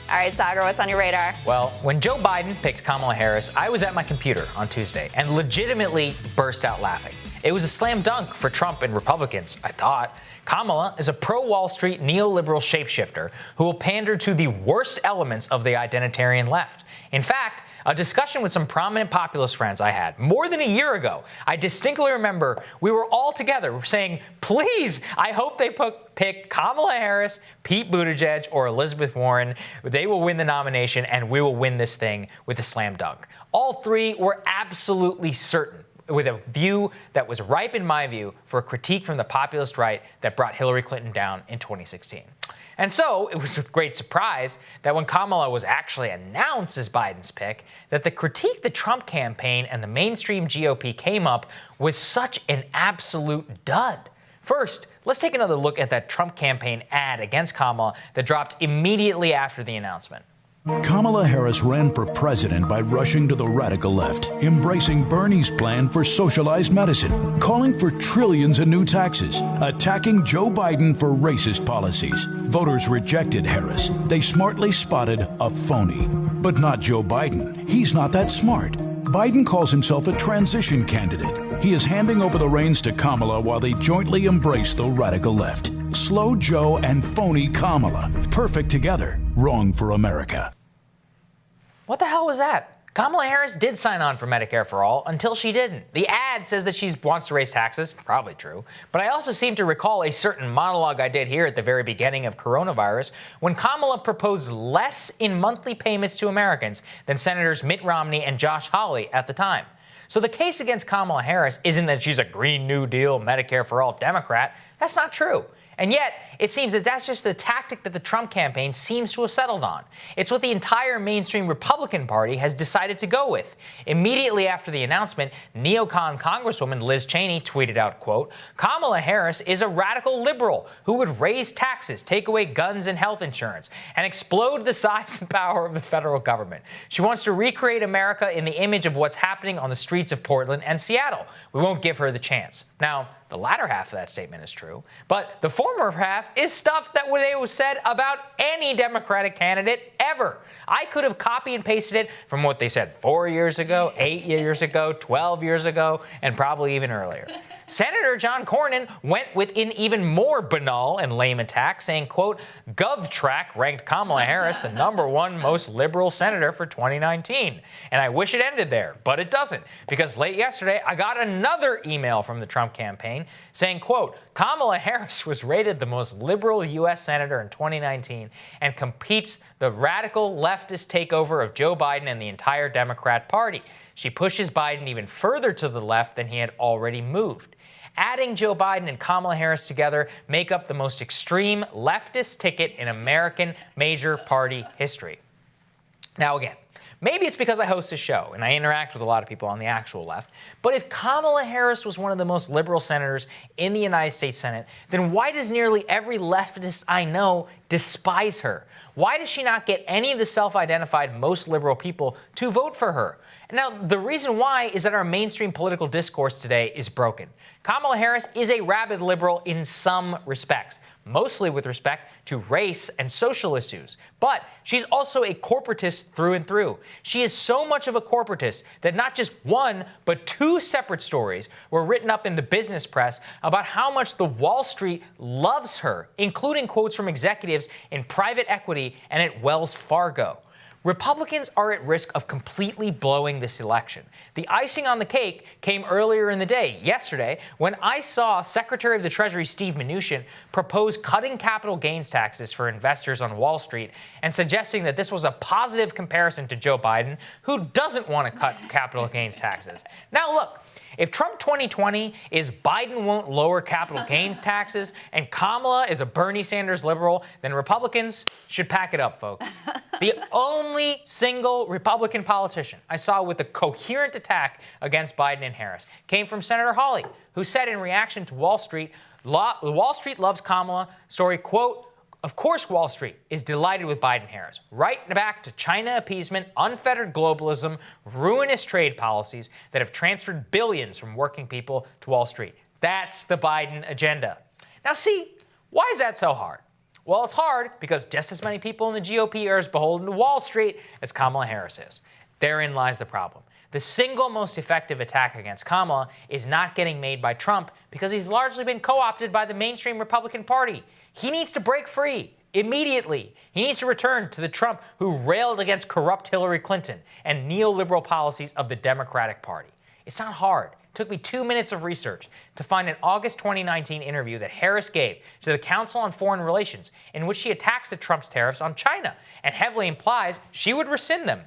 All right, Saagar, what's on your radar? Well, when Joe Biden picked Kamala Harris, I was at my computer on Tuesday and legitimately burst out laughing. It was a slam dunk for Trump and Republicans, I thought. Kamala is a pro-Wall Street neoliberal shapeshifter who will pander to the worst elements of the identitarian left. In fact, a discussion with some prominent populist friends I had more than a year ago, I distinctly remember we were all together saying, please, I hope they pick Kamala Harris, Pete Buttigieg, or Elizabeth Warren. They will win the nomination, and we will win this thing with a slam dunk. All three were absolutely certain, with a view that was ripe, in my view, for a critique from the populist right that brought Hillary Clinton down in 2016. And so it was with great surprise that when Kamala was actually announced as Biden's pick, that the critique the Trump campaign and the mainstream GOP came up was such an absolute dud. First, let's take another look at that Trump campaign ad against Kamala that dropped immediately after the announcement. Kamala Harris ran for president by rushing to the radical left, embracing Bernie's plan for socialized medicine, calling for trillions in new taxes, attacking Joe Biden for racist policies. Voters rejected Harris. They smartly spotted a phony. But not Joe Biden. He's not that smart. Biden calls himself a transition candidate. He is handing over the reins to Kamala while they jointly embrace the radical left. Slow Joe and phony Kamala. Perfect together. Wrong for America. What the hell was that? Kamala Harris did sign on for Medicare for All until she didn't. The ad says that she wants to raise taxes, probably true, but I also seem to recall a certain monologue I did here at the very beginning of coronavirus when Kamala proposed less in monthly payments to Americans than Senators Mitt Romney and Josh Hawley at the time. So the case against Kamala Harris isn't that she's a Green New Deal, Medicare for All Democrat. That's not true. And yet, it seems that that's just the tactic that the Trump campaign seems to have settled on. It's what the entire mainstream Republican Party has decided to go with. Immediately after the announcement, neocon Congresswoman Liz Cheney tweeted out, quote, Kamala Harris is a radical liberal who would raise taxes, take away guns and health insurance, and explode the size and power of the federal government. She wants to recreate America in the image of what's happening on the streets of Portland and Seattle. We won't give her the chance. Now, the latter half of that statement is true, but the former half is stuff that was said about any Democratic candidate ever. I could have copy and pasted it from what they said 4 years ago, 8 years ago, 12 years ago, and probably even earlier. Senator John Cornyn went with an even more banal and lame attack, saying, quote, GovTrack ranked Kamala Harris the #1 most liberal senator for 2019. And I wish it ended there, but it doesn't, because late yesterday I got another email from the Trump campaign saying, quote, Kamala Harris was rated the most liberal U.S. senator in 2019 and competes the radical leftist takeover of Joe Biden and the entire Democrat Party. She pushes Biden even further to the left than he had already moved. Adding Joe Biden and Kamala Harris together make up the most extreme leftist ticket in American major party history. Now again, maybe it's because I host a show and I interact with a lot of people on the actual left, but if Kamala Harris was one of the most liberal senators in the United States Senate, then why does nearly every leftist I know despise her? Why does she not get any of the self-identified most liberal people to vote for her? Now, the reason why is that our mainstream political discourse today is broken. Kamala Harris is a rabid liberal in some respects, mostly with respect to race and social issues. But she's also a corporatist through and through. She is so much of a corporatist that not just one, but two separate stories were written up in the business press about how much the Wall Street loves her, including quotes from executives in private equity and at Wells Fargo. Republicans are at risk of completely blowing this election. The icing on the cake came earlier in the day, yesterday, when I saw Secretary of the Treasury Steve Mnuchin propose cutting capital gains taxes for investors on Wall Street and suggesting that this was a positive comparison to Joe Biden, who doesn't want to cut capital gains taxes. Now look, if Trump 2020 is Biden won't lower capital gains taxes and Kamala is a Bernie Sanders liberal, then Republicans should pack it up, folks. The only single Republican politician I saw with a coherent attack against Biden and Harris came from Senator Hawley, who said in reaction to Wall Street loves Kamala story, quote, of course Wall Street is delighted with Biden-Harris. Right back to China appeasement, unfettered globalism, ruinous trade policies that have transferred billions from working people to Wall Street. That's the Biden agenda. Now see, why is that so hard? Well, it's hard because just as many people in the GOP are as beholden to Wall Street as Kamala Harris is. Therein lies the problem. The single most effective attack against Kamala is not getting made by Trump because he's largely been co-opted by the mainstream Republican Party. He needs to break free immediately. He needs to return to the Trump who railed against corrupt Hillary Clinton and neoliberal policies of the Democratic Party. It's not hard. It took me 2 minutes of research to find an August 2019 interview that Harris gave to the Council on Foreign Relations in which she attacks the Trump's tariffs on China and heavily implies she would rescind them.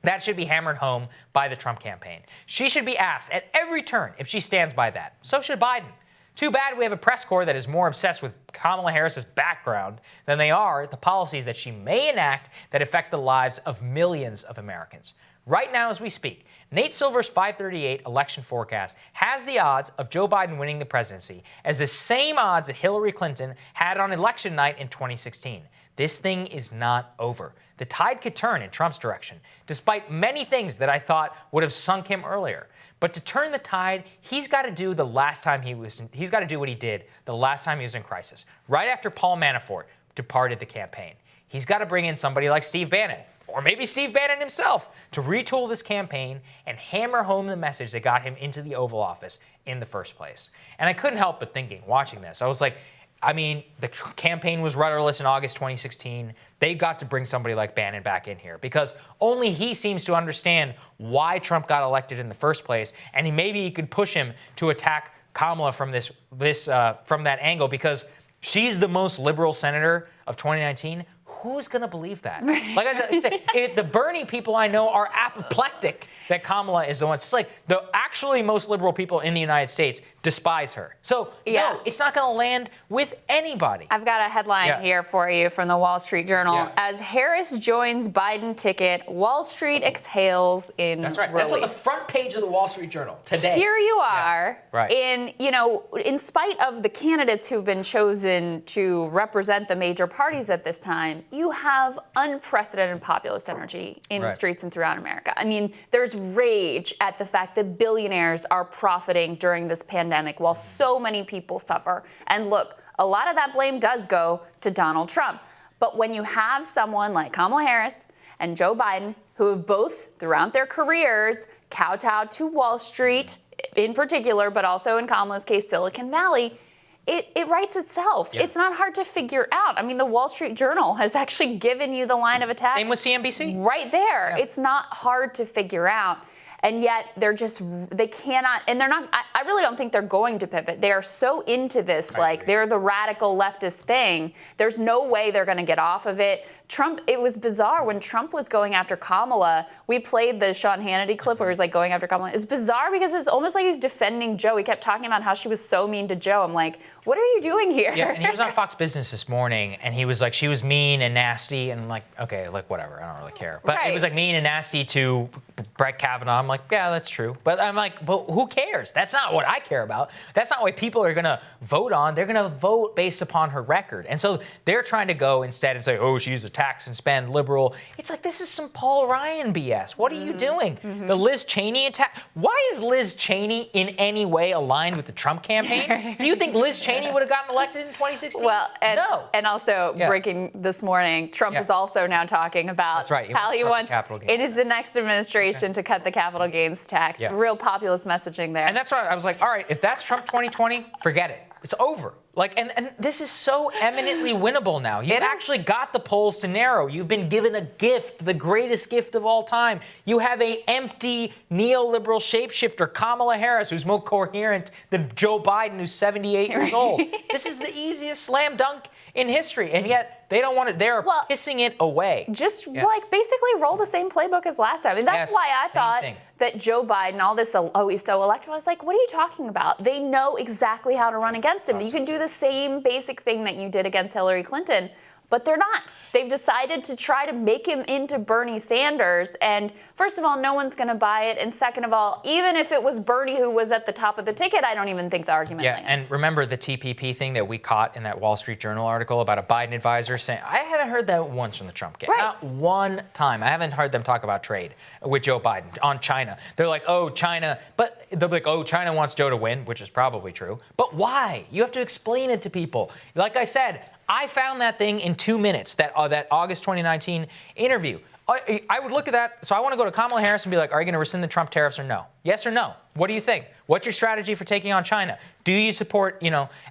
That should be hammered home by the Trump campaign. She should be asked at every turn if she stands by that. So should Biden. Too bad we have a press corps that is more obsessed with Kamala Harris's background than they are the policies that she may enact that affect the lives of millions of Americans. Right now as we speak, Nate Silver's 538 election forecast has the odds of Joe Biden winning the presidency as the same odds that Hillary Clinton had on election night in 2016. This thing is not over. The tide could turn in Trump's direction, despite many things that I thought would have sunk him earlier. But to turn the tide, he's got to do what he did the last time he was in crisis, right after Paul Manafort departed the campaign. He's got to bring in somebody like Steve Bannon, or maybe Steve Bannon himself, to retool this campaign and hammer home the message that got him into the Oval Office in the first place. And I couldn't help but thinking, watching this, I was like, the campaign was rudderless in August 2016. They got to bring somebody like Bannon back in here because only he seems to understand why Trump got elected in the first place, and maybe he could push him to attack Kamala from from that angle because she's the most liberal senator of 2019. Who's going to believe that? Like I said, the Bernie people I know are apoplectic that Kamala is the one. It's like the actually most liberal people in the United States despise her. So, no, it's not going to land with anybody. I've got a headline here for you from the Wall Street Journal. Yeah. As Harris joins Biden ticket, Wall Street exhales in That's right. relief. That's on the front page of the Wall Street Journal today. Here you are, right. in spite of the candidates who've been chosen to represent the major parties at this time, you have unprecedented populist energy in the streets and throughout America. I mean, there's rage at the fact that billionaires are profiting during this pandemic while so many people suffer. And look, a lot of that blame does go to Donald Trump. But when you have someone like Kamala Harris and Joe Biden, who have both, throughout their careers, kowtowed to Wall Street in particular, but also in Kamala's case, Silicon Valley, it writes itself. Yeah. It's not hard to figure out. I mean, the Wall Street Journal has actually given you the line of attack. Same with CNBC. Right there. Yeah. It's not hard to figure out. And yet they cannot, and they're not, I really don't think they're going to pivot. They are so into this, they're the radical leftist thing. There's no way they're going to get off of it. Trump, it was bizarre when Trump was going after Kamala. We played the Sean Hannity clip where he was going after Kamala. It was bizarre because it was almost like he was defending Joe. He kept talking about how she was so mean to Joe. I'm like, what are you doing here? Yeah, and he was on Fox Business this morning, and he was like, she was mean and nasty, and like, okay, like whatever, I don't really care. But it was like mean and nasty to Brett Kavanaugh. I'm like, yeah, that's true. But I'm like, but who cares? That's not what I care about. That's not what people are going to vote on. They're going to vote based upon her record. And so they're trying to go instead and say, oh, she's a tax and spend liberal. It's like, this is some Paul Ryan BS. What are you doing? The Liz Cheney attack. Why is Liz Cheney in any way aligned with the Trump campaign? Do you think Liz Cheney would have gotten elected in 2016? Well, no. And also breaking this morning, Trump is also now talking about how he wants it is the next administration to cut the capital gains tax. Yeah. Real populist messaging there. And that's why I was like, all right, if that's Trump 2020, forget it. It's over. Like, and this is so eminently winnable now. You've actually got the polls to narrow. You've been given a gift, the greatest gift of all time. You have a empty neoliberal shapeshifter, Kamala Harris, who's more coherent than Joe Biden, who's 78 years old. This is the easiest slam dunk in history, and yet they don't want it. They're pissing it away. Just like basically roll the same playbook as last time. And that's why I thought that Joe Biden, all this, oh, he's so electable. I was like, what are you talking about? They know exactly how to run against him. You can do the same basic thing that you did against Hillary Clinton. But they're not. They've decided to try to make him into Bernie Sanders. And first of all, no one's going to buy it. And second of all, even if it was Bernie who was at the top of the ticket, I don't even think the argument lands. And remember the TPP thing that we caught in that Wall Street Journal article about a Biden advisor saying, I haven't heard that once from the Trump camp. Not one time. I haven't heard them talk about trade with Joe Biden on China. They're like, oh, China. But they'll be like, oh, China wants Joe to win, which is probably true. But why? You have to explain it to people. Like I said, I found that thing in 2 minutes, that August 2019 interview. I would look at that. So I want to go to Kamala Harris and be like, are you going to rescind the Trump tariffs or no? Yes or no? What do you think? What's your strategy for taking on China? Do you support,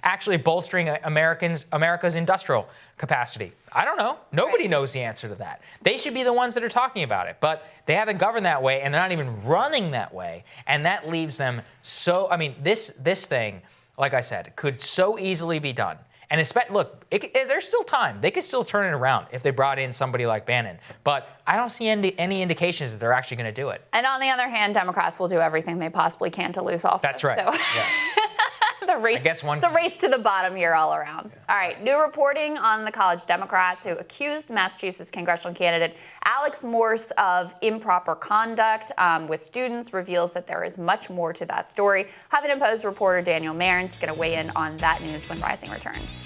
actually bolstering America's industrial capacity? I don't know. Nobody knows the answer to that. They should be the ones that are talking about it. But they haven't governed that way, and they're not even running that way. And that leaves them this thing, like I said, could so easily be done. And look, there's still time. They could still turn it around if they brought in somebody like Bannon. But I don't see any indications that they're actually going to do it. And on the other hand, Democrats will do everything they possibly can to lose also. That's right. So. Yeah. It's a race to the bottom here all around. Yeah. All right, new reporting on the college Democrats who accused Massachusetts congressional candidate Alex Morse of improper conduct with students reveals that there is much more to that story. Huffington Post reporter Daniel Marin is going to weigh in on that news when Rising returns.